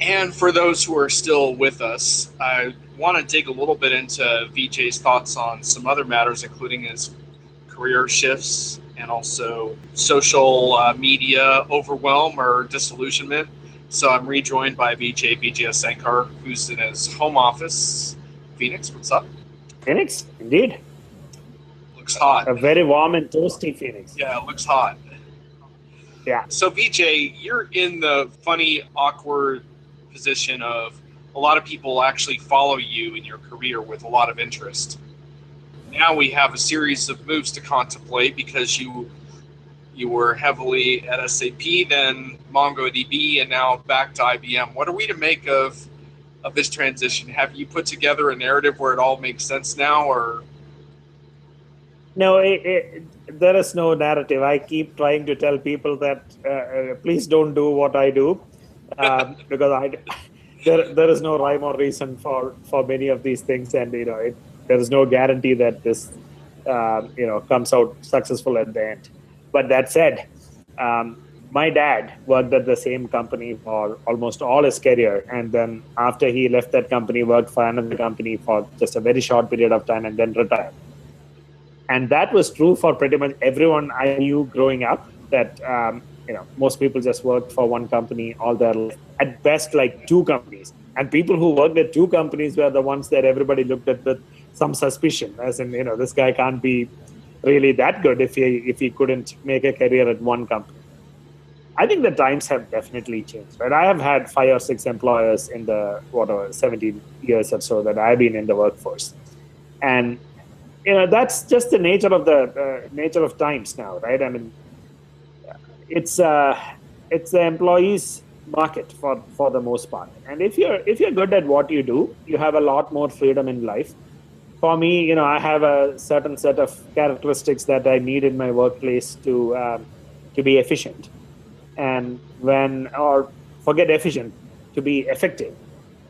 And for those who are still with us, I want to dig a little bit into VJ's thoughts on some other matters, including his career shifts and also social media overwhelm or disillusionment. So I'm rejoined by Vijayasankar, who's in his home office. Phoenix, what's up? Phoenix, indeed. Looks hot. A very warm and toasty Phoenix. Yeah, it looks hot. Yeah. So VJ, you're in the funny, awkward position of a lot of people actually follow you in your career with a lot of interest. Now we have a series of moves to contemplate because you were heavily at SAP, then MongoDB, and now back to IBM. What are we to make of this transition? Have you put together a narrative where it all makes sense now, or? No, there is no narrative. I keep trying to tell people that please don't do what I do because there is no rhyme or reason for many of these things, and there is no guarantee that this comes out successful at the end. But that said, my dad worked at the same company for almost all his career, and then after he left that company, worked for another company for just a very short period of time, and then retired. And that was true for pretty much everyone I knew growing up, that most people just worked for one company all their life, at best like two companies. And people who worked at two companies were the ones that everybody looked at with some suspicion, as in, this guy can't be really that good if he couldn't make a career at one company. I think the times have definitely changed, right? I have had 5 or 6 employers in the 17 years or so that I've been in the workforce, and that's just the nature of times now, right? I mean, it's the employees market for the most part, and if you're good at what you do, you have a lot more freedom in life. For me, I have a certain set of characteristics that I need in my workplace to be efficient, and forget efficient, to be effective.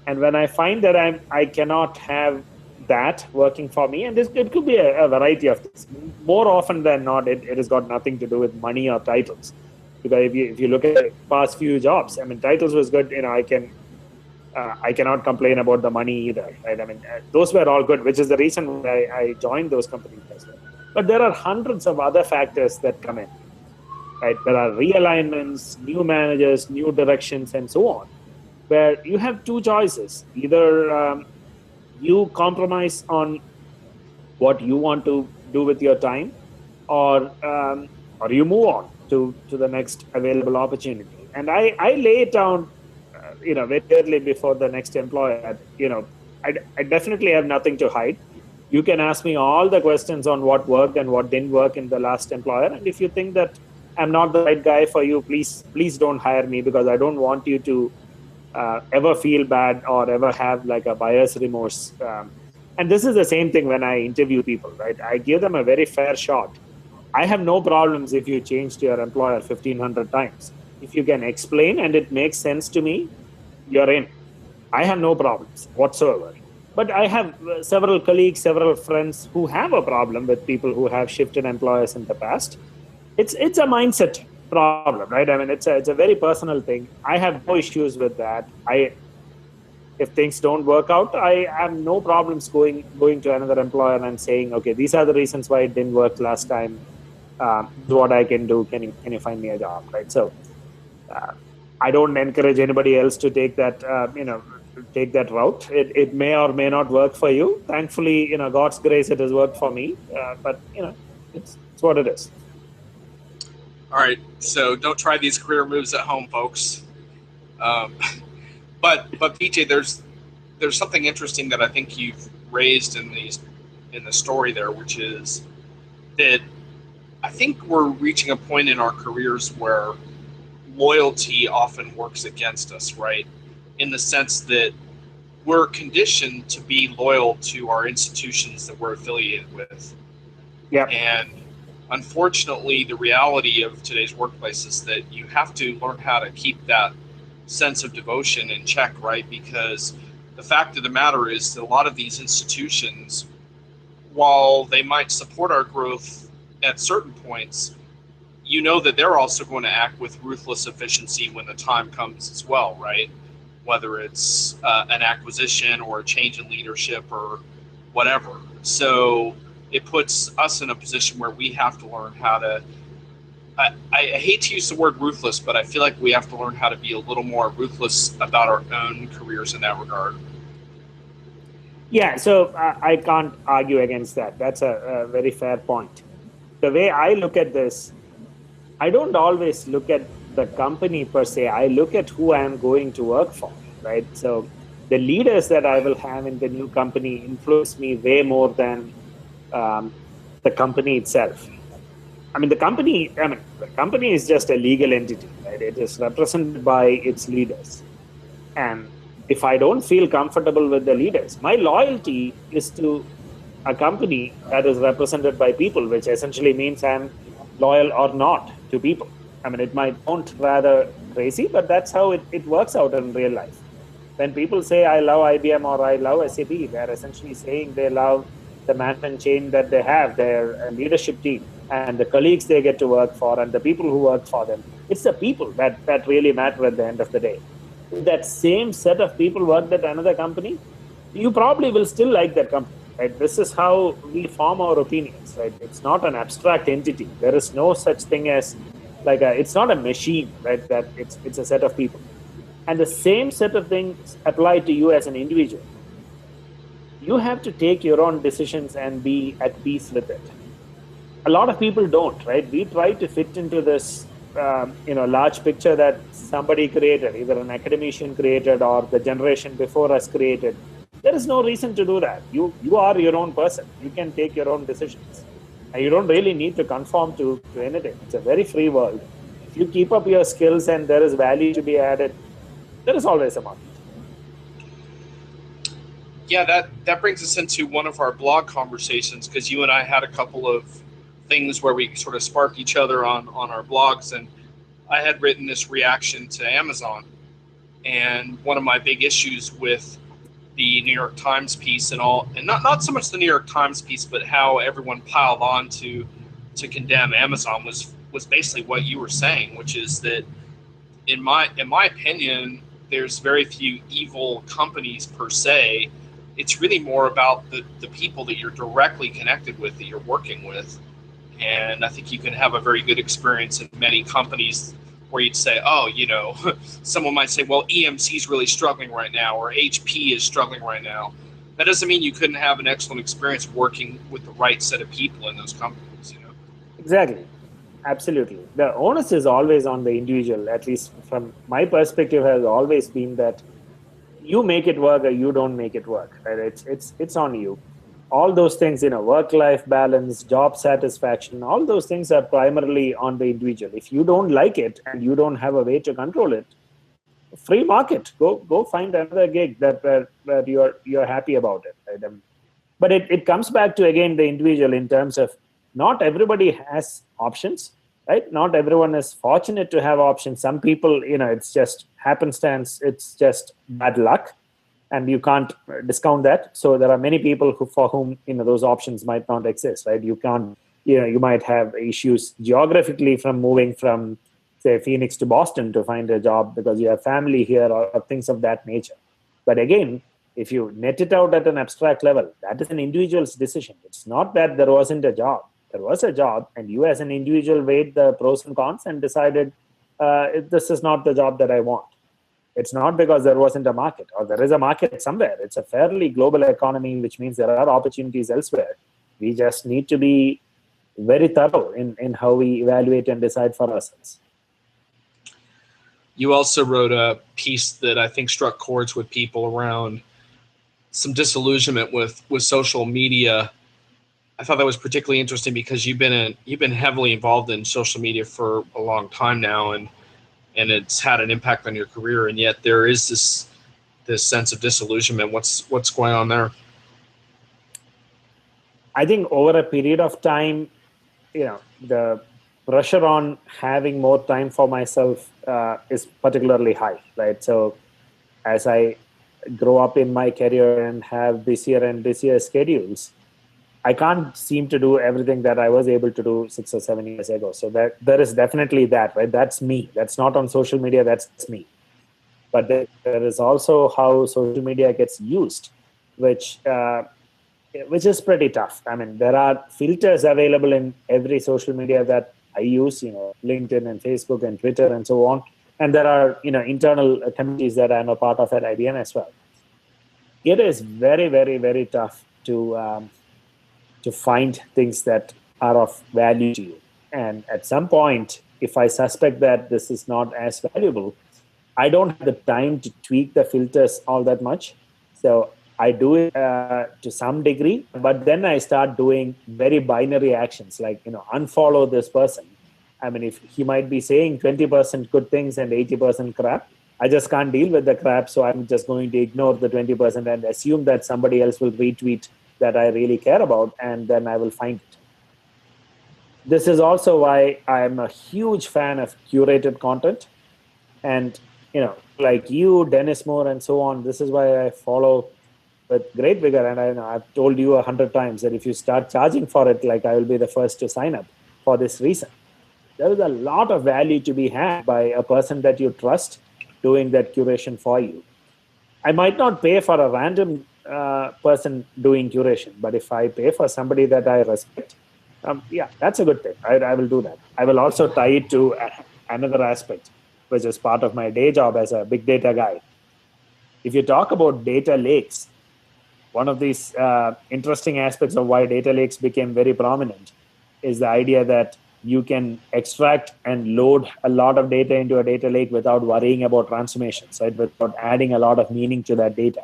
And when I find that I cannot have that working for me, and it could be a variety of things. More often than not, it has got nothing to do with money or titles. Because if you look at the past few jobs, I mean, titles was good. I cannot complain about the money either, right? I mean, those were all good, which is the reason why I joined those companies as well. But there are hundreds of other factors that come in, right? There are realignments, new managers, new directions, and so on, where you have two choices: either you compromise on what you want to do with your time, or you move on to the next available opportunity. And I lay it down, very early before the next employer. I definitely have nothing to hide. You can ask me all the questions on what worked and what didn't work in the last employer. And if you think that I'm not the right guy for you, please don't hire me, because I don't want you to ever feel bad or ever have like a buyer's remorse. And this is the same thing when I interview people, right? I give them a very fair shot. I have no problems if you changed your employer 1,500 times. If you can explain and it makes sense to me, you're in. I have no problems whatsoever. But I have several colleagues, several friends who have a problem with people who have shifted employers in the past. It's a mindset problem, right? I mean, it's a very personal thing. I have no issues with that. If things don't work out, I have no problems going to another employer and saying, okay, these are the reasons why it didn't work last time. This is what I can do. Can you find me a job, right? So I don't encourage anybody else to take that route. It may or may not work for you. Thankfully, God's grace, it has worked for me. But it's what it is. All right, so don't try these career moves at home, folks. But VJ, there's something interesting that I think you've raised in the story there, which is that I think we're reaching a point in our careers where loyalty often works against us, right? In the sense that we're conditioned to be loyal to our institutions that we're affiliated with. Yeah. And unfortunately, the reality of today's workplace is that you have to learn how to keep that sense of devotion in check, right? Because the fact of the matter is that a lot of these institutions, while they might support our growth at certain points, that they're also going to act with ruthless efficiency when the time comes as well, right? whether it's an acquisition or a change in leadership or whatever. So it puts us in a position where we have to learn how to, I hate to use the word ruthless, but I feel like we have to learn how to be a little more ruthless about our own careers in that regard. Yeah, so I can't argue against that. That's a very fair point. The way I look at this, I don't always look at the company per se. I look at who I am going to work for, right? So the leaders that I will have in the new company influence me way more than the company itself. The company is just a legal entity, right? It is represented by its leaders. And if I don't feel comfortable with the leaders, my loyalty is to a company that is represented by people, which essentially means I'm loyal or not to people. It might sound rather crazy, but that's how it works out in real life. When people say I love IBM or I love SAP, they're essentially saying they love the management chain that they have, their leadership team, and the colleagues they get to work for, and the people who work for them. It's the people that really matter at the end of the day. If that same set of people worked at another company, you probably will still like that company. Right? This is how we form our opinions. Right? It's not an abstract entity. There is no such thing as it's not a machine. Right? That it's a set of people, and the same set of things apply to you as an individual. You have to take your own decisions and be at peace with it. A lot of people don't, right? We try to fit into this, large picture that somebody created, either an academician created or the generation before us created. There is no reason to do that. You are your own person. You can take your own decisions. And you don't really need to conform to anything. It's a very free world. If you keep up your skills and there is value to be added, there is always a market. Yeah, that brings us into one of our blog conversations, because you and I had a couple of things where we sort of sparked each other on our blogs, and I had written this reaction to Amazon, and one of my big issues with the New York Times piece and not so much the New York Times piece, but how everyone piled on to condemn Amazon was basically what you were saying, which is that in my opinion, there's very few evil companies per se. It's really more about the people that you're directly connected with, that you're working with. And I think you can have a very good experience in many companies where you'd say, oh, someone might say, well, EMC is really struggling right now, or HP is struggling right now. That doesn't mean you couldn't have an excellent experience working with the right set of people in those companies, Exactly. Absolutely. The onus is always on the individual, at least from my perspective, has always been that you make it work or you don't make it work. Right? It's on you. All those things, work-life balance, job satisfaction, all those things are primarily on the individual. If you don't like it and you don't have a way to control it, free market. Go find another gig where you're happy about it. Right? But it comes back to, again, the individual in terms of not everybody has options. Right? Not everyone is fortunate to have options. Some people, it's just happenstance. It's just bad luck, and you can't discount that. So there are many people for whom those options might not exist. Right? You can't. You might have issues geographically from moving from, say, Phoenix to Boston to find a job because you have family here or things of that nature. But again, if you net it out at an abstract level, that is an individual's decision. It's not that there wasn't a job. There was a job, and you as an individual weighed the pros and cons and decided this is not the job that I want. It's not because there wasn't a market, or there is a market somewhere. It's a fairly global economy, which means there are opportunities elsewhere. We just need to be very thorough in how we evaluate and decide for ourselves. You also wrote a piece that I think struck chords with people around some disillusionment with social media. I thought that was particularly interesting because you've been heavily involved in social media for a long time now, and it's had an impact on your career, and yet there is this sense of disillusionment. What's going on there? I think over a period of time, the pressure on having more time for myself is particularly high, right? So as I grow up in my career and have busier and busier schedules, I can't seem to do everything that I was able to do 6 or 7 years ago. So there is definitely that, right? That's me. That's not on social media. That's me. But there is also how social media gets used, which is pretty tough. I mean, there are filters available in every social media that I use, LinkedIn and Facebook and Twitter and so on. And there are, internal committees that I'm a part of at IBM as well. It is very, very, very tough to find things that are of value to you. And at some point, if I suspect that this is not as valuable, I don't have the time to tweak the filters all that much. So I do it to some degree, but then I start doing very binary actions like, unfollow this person. I mean, if he might be saying 20% good things and 80% crap, I just can't deal with the crap. So I'm just going to ignore the 20% and assume that somebody else will retweet that I really care about, and then I will find it. This is also why I'm a huge fan of curated content. And, like you, Dennis Moore, and so on, this is why I follow with great vigor. And I've told you 100 times that if you start charging for it, like I will be the first to sign up for this reason. There is a lot of value to be had by a person that you trust doing that curation for you. I might not pay for a random person doing curation, but if I pay for somebody that I respect, that's a good thing. I will do that. I will also tie it to another aspect, which is part of my day job as a big data guy. If you talk about data lakes, one of these interesting aspects of why data lakes became very prominent is the idea that you can extract and load a lot of data into a data lake without worrying about transformations, right? Without adding a lot of meaning to that data.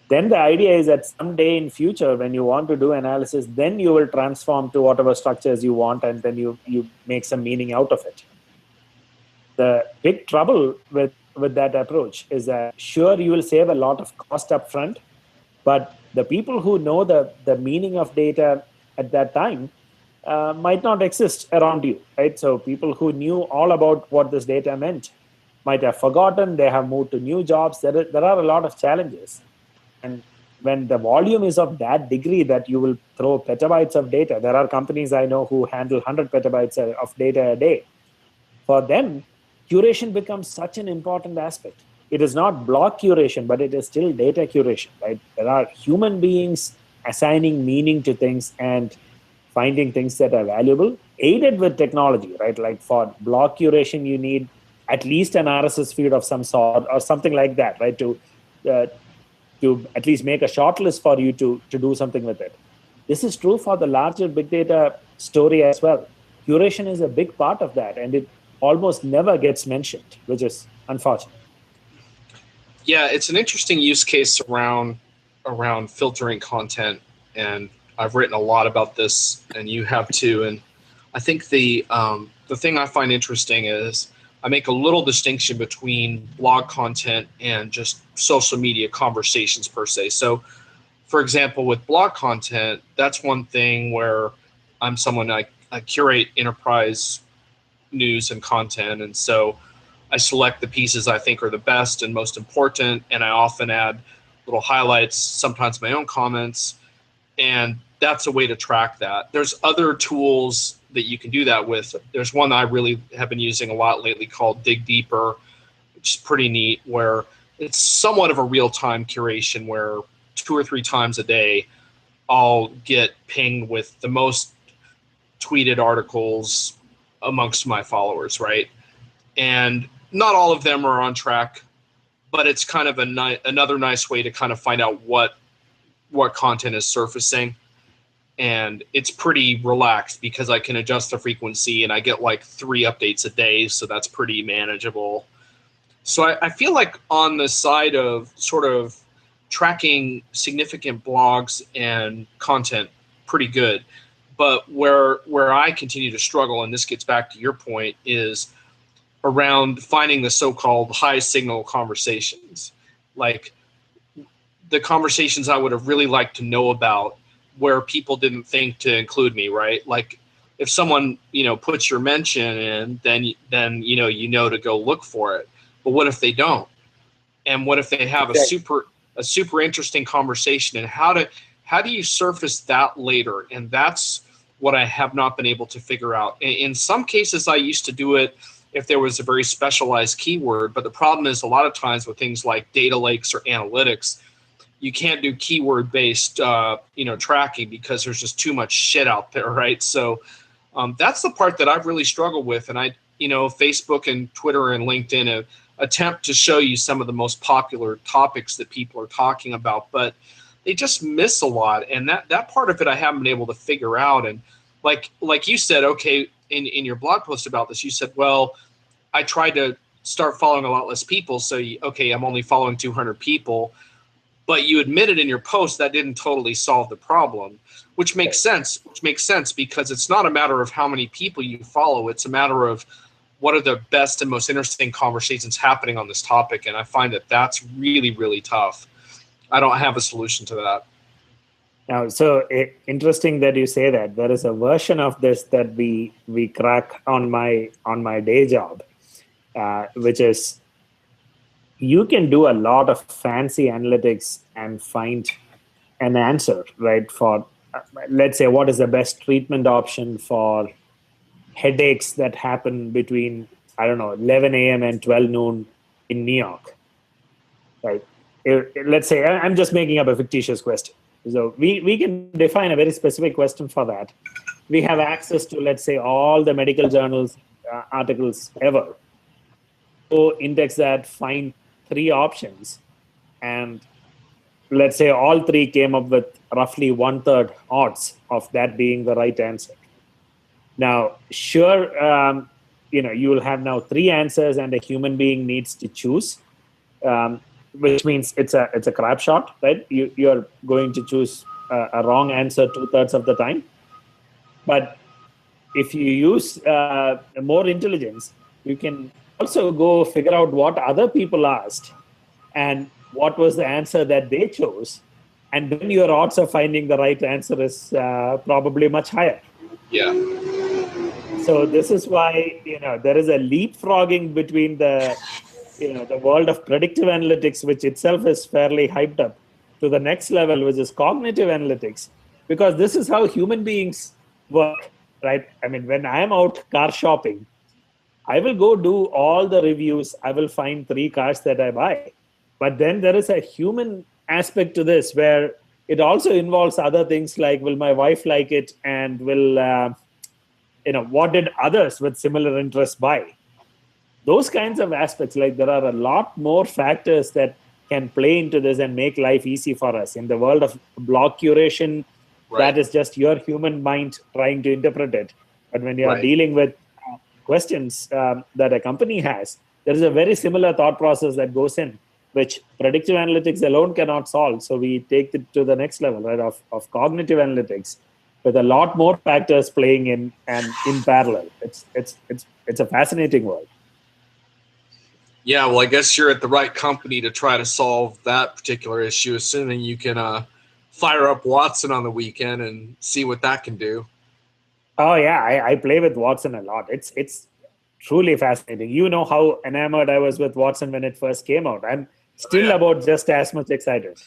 Then the idea is that someday in future, when you want to do analysis, then you will transform to whatever structures you want, and then you make some meaning out of it. The big trouble with that approach is that, sure, you will save a lot of cost up front, but the people who know the meaning of data at that time might not exist around you, right? So people who knew all about what this data meant might have forgotten, they have moved to new jobs. There are a lot of challenges. And when the volume is of that degree that you will throw petabytes of data, there are companies I know who handle 100 petabytes of data a day. For them, curation becomes such an important aspect. It is not block curation, but it is still data curation, right? There are human beings assigning meaning to things and finding things that are valuable, aided with technology, right? Like for block curation, you need at least an RSS feed of some sort or something like that, right? To at least make a shortlist for you to do something with it. This is true for the larger big data story as well. Curation is a big part of that, and it almost never gets mentioned, which is unfortunate. Yeah, it's an interesting use case around filtering content, and I've written a lot about this, and you have too. And I think the thing I find interesting is I make a little distinction between blog content and just social media conversations per se. So, for example, with blog content, that's one thing where I'm someone I curate enterprise news and content, and so I select the pieces I think are the best and most important, and I often add little highlights, sometimes my own comments, and that's a way to track that. There's other tools that you can do that with. There's one I really have been using a lot lately called Dig Deeper, which is pretty neat, where it's somewhat of a real-time curation where 2 or 3 times a day I'll get pinged with the most tweeted articles amongst my followers, right? And not all of them are on track, but it's kind of another nice way to kind of find out what content is surfacing. And it's pretty relaxed because I can adjust the frequency and I get like 3 updates a day, so that's pretty manageable. So I feel like on the side of sort of tracking significant blogs and content, pretty good. But where I continue to struggle, and this gets back to your point, is around finding the so-called high signal conversations, like the conversations I would have really liked to know about where people didn't think to include me, right? Like if someone, puts your mention in, then you know to go look for it. But what if they don't? And what if they have a super interesting conversation, and how do you surface that later? And that's what I have not been able to figure out. In some cases, I used to do it if there was a very specialized keyword. But the problem is a lot of times with things like data lakes or analytics, you can't do keyword based tracking because there's just too much shit out there, right? So that's the part that I've really struggled with. And Facebook and Twitter and LinkedIn attempt to show you some of the most popular topics that people are talking about, but they just miss a lot. And that part of it I haven't been able to figure out. And like you said, okay, in your blog post about this, you said, well, I tried to start following a lot less people. So, I'm only following 200 people. But you admitted in your post that didn't totally solve the problem, which makes sense. Because it's not a matter of how many people you follow. It's a matter of what are the best and most interesting conversations happening on this topic. And I find that that's really, really tough. I don't have a solution to that. Now, so interesting that you say that. There is a version of this that we crack on my day job, which is, you can do a lot of fancy analytics and find an answer, right? For, let's say, what is the best treatment option for headaches that happen between, 11 a.m. and 12 noon in New York, right? Let's say, I'm just making up a fictitious question. So we can define a very specific question for that. We have access to, let's say, all the medical journals, articles ever. So index that, find 3 options, and let's say all 3 came up with roughly 1/3 odds of that being the right answer. Now, sure, you will have now 3 answers, and a human being needs to choose, which means it's a crap shot, right? You're going to choose a wrong answer 2/3 of the time. But if you use more intelligence, you can also go figure out what other people asked and what was the answer that they chose. And then your odds of finding the right answer is probably much higher. Yeah. So this is why, there is a leapfrogging between the world of predictive analytics, which itself is fairly hyped up, to the next level, which is cognitive analytics, because this is how human beings work, right? I mean, when I'm out car shopping, I will go do all the reviews. I will find 3 cars that I buy. But then there is a human aspect to this where it also involves other things like, will my wife like it? And will, what did others with similar interests buy? Those kinds of aspects, like there are a lot more factors that can play into this and make life easy for us. In the world of blog curation, right, that is just your human mind trying to interpret it. But when you are dealing with questions that a company has, there is a very similar thought process that goes in, which predictive analytics alone cannot solve. So we take it to the next level, right, of cognitive analytics, with a lot more factors playing in and in parallel. It's a fascinating world. Yeah, well, I guess you're at the right company to try to solve that particular issue, assuming you can fire up Watson on the weekend and see what that can do. Oh yeah, I play with Watson a lot. It's truly fascinating. You know how enamored I was with Watson when it first came out. I'm still about just as much excited.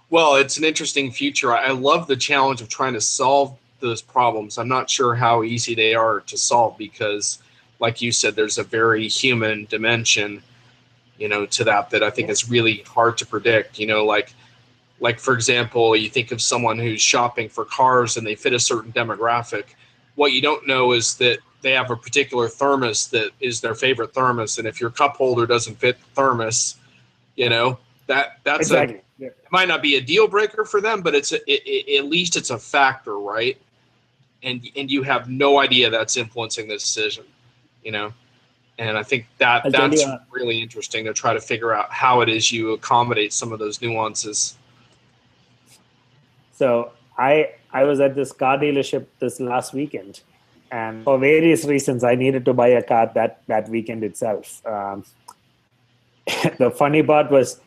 Well, it's an interesting future. I love the challenge of trying to solve those problems. I'm not sure how easy they are to solve because, like you said, there's a very human dimension, to that I think is really hard to predict. Like, for example, you think of someone who's shopping for cars and they fit a certain demographic. What you don't know is that they have a particular thermos that is their favorite thermos. And if your cup holder doesn't fit the thermos, that's exactly. it might not be a deal breaker for them, but at least it's a factor, right? And you have no idea that's influencing the decision, And I think that's really interesting to try to figure out how it is you accommodate some of those nuances. So I was at this car dealership this last weekend, and for various reasons, I needed to buy a car that weekend itself. The funny part was,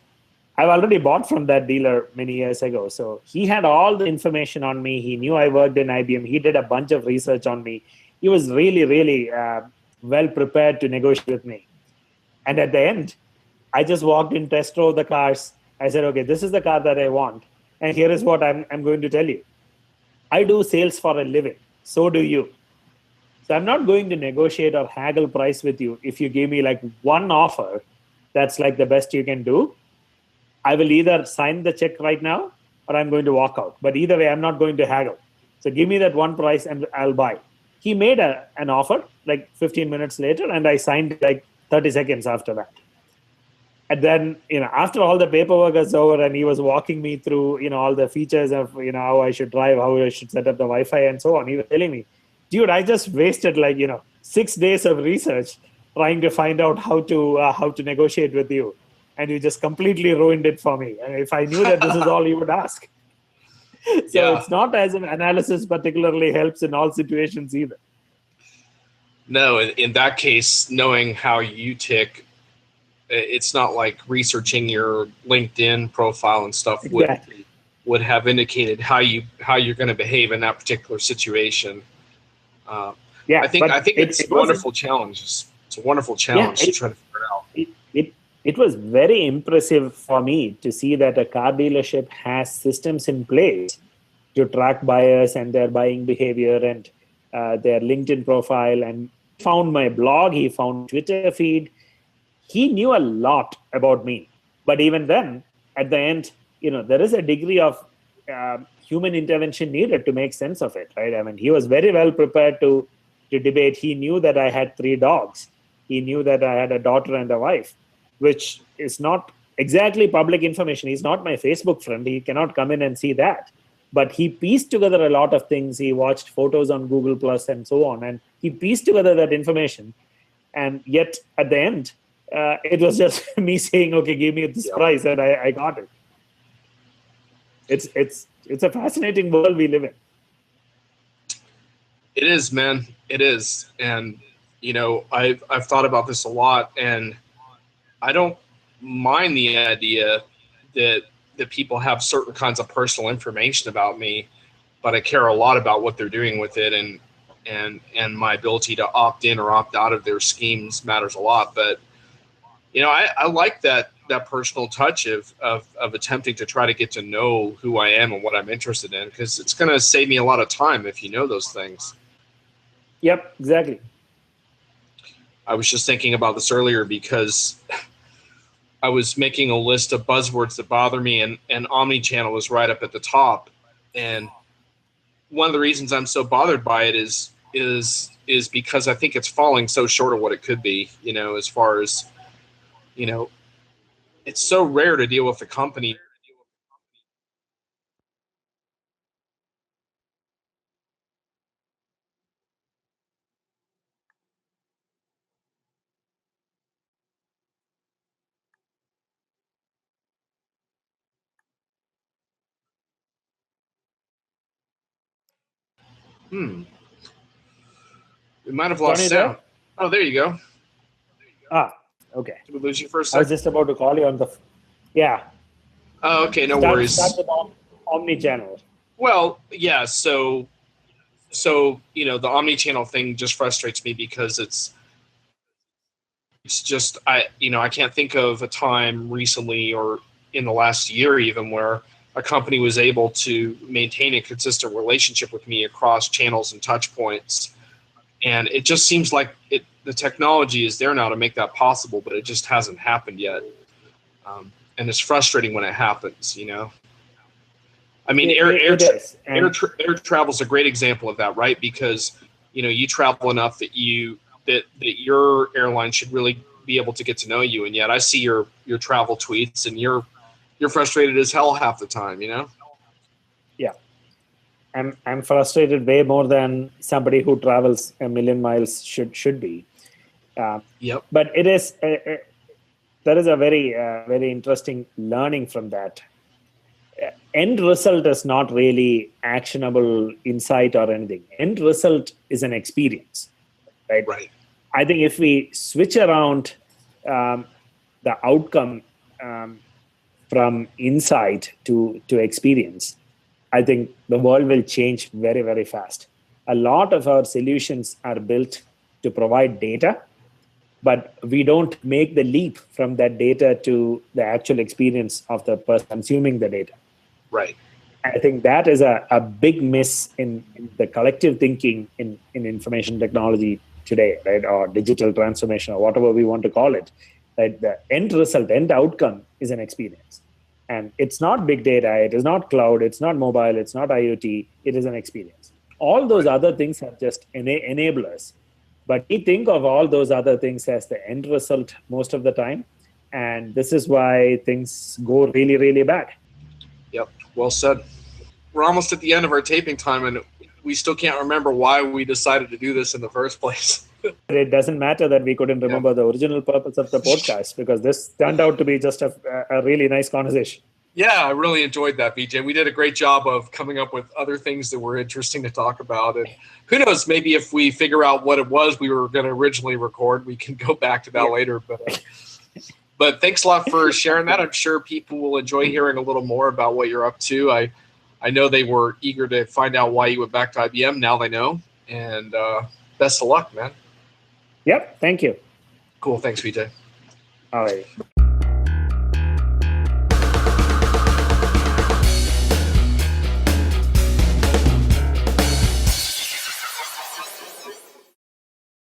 I've already bought from that dealer many years ago. So he had all the information on me. He knew I worked in IBM. He did a bunch of research on me. He was really, really well prepared to negotiate with me. And at the end, I just walked in, test drove the cars. I said, okay, this is the car that I want. And here is what I'm going to tell you. I do sales for a living. So do you. So I'm not going to negotiate or haggle price with you. If you give me like one offer that's like the best you can do, I will either sign the check right now or I'm going to walk out. But either way, I'm not going to haggle. So give me that one price and I'll buy. He made an offer like 15 minutes later, and I signed like 30 seconds after that. And then, after all the paperwork was over and he was walking me through, all the features of, how I should drive, how I should set up the Wi-Fi and so on, he was telling me, dude, I just wasted like, 6 days of research trying to find out how to negotiate with you. And you just completely ruined it for me. And if I knew that this is all you would ask. So It's not as an analysis particularly helps in all situations either. No, in that case, knowing how you tick, it's not like researching your LinkedIn profile and stuff would have indicated how you're going to behave in that particular situation. I think it's a wonderful challenge. It's a wonderful challenge to try to figure it out. It was very impressive for me to see that a car dealership has systems in place to track buyers and their buying behavior and their LinkedIn profile, and found my blog, he found Twitter feed. He knew a lot about me. But even then, at the end, there is a degree of human intervention needed to make sense of it, right? I mean, he was very well prepared to debate. He knew that I had 3 dogs. He knew that I had a daughter and a wife, which is not exactly public information. He's not my Facebook friend. He cannot come in and see that. But he pieced together a lot of things. He watched photos on Google Plus and so on. And he pieced together that information. And yet, at the end, it was just me saying, okay, give me this price, and I got it. It's a fascinating world we live in. It is, man. It is. And, I've thought about this a lot, and I don't mind the idea that people have certain kinds of personal information about me, but I care a lot about what they're doing with it, and my ability to opt in or opt out of their schemes matters a lot. But I like that personal touch of attempting to try to get to know who I am and what I'm interested in, because it's going to save me a lot of time if you know those things. Yep, exactly. I was just thinking about this earlier because I was making a list of buzzwords that bother me, and omnichannel was right up at the top. And one of the reasons I'm so bothered by it is because I think it's falling so short of what it could be, as far as, it's so rare to deal with a company. We might have lost sound. Oh, there you go. Okay. Did we lose you for a second? I was just about to call you on the... Yeah. Oh, okay, no worries. Start with omnichannel. Well, yeah, so the omnichannel thing just frustrates me because it's just, I can't think of a time recently or in the last year even where a company was able to maintain a consistent relationship with me across channels and touch points. And it just seems like the technology is there now to make that possible, but it just hasn't happened yet. And it's frustrating when it happens, I mean, air travel is a great example of that, right? Because, you travel enough that that your airline should really be able to get to know you. And yet I see your travel tweets and you're frustrated as hell half the time, Yeah. I'm frustrated way more than somebody who travels 1 million miles should be. Yep. But it is there is a very interesting learning from that. End result is not really actionable insight or anything. End result is an experience, right? Right. I think if we switch around the outcome from insight to experience, I think the world will change very, very fast. A lot of our solutions are built to provide data, but we don't make the leap from that data to the actual experience of the person consuming the data. Right. I think that is a big miss in the collective thinking in information technology today, right? Or digital transformation, or whatever we want to call it. Right? The end result, end outcome is an experience. And it's not big data, it is not cloud, it's not mobile, it's not IoT, it is an experience. All those other things are just enablers. But we think of all those other things as the end result most of the time. And this is why things go really, really bad. Yep, well said. We're almost at the end of our taping time, and we still can't remember why we decided to do this in the first place. It doesn't matter that we couldn't remember the original purpose of the podcast, because this turned out to be just a really nice conversation. Yeah, I really enjoyed that, Vijay. We did a great job of coming up with other things that were interesting to talk about. And who knows, maybe if we figure out what it was we were going to originally record, we can go back to that later. But thanks a lot for sharing that. I'm sure people will enjoy hearing a little more about what you're up to. I know they were eager to find out why you went back to IBM. Now they know. And best of luck, man. Yep. Thank you. Cool. Thanks, Vijay. All right.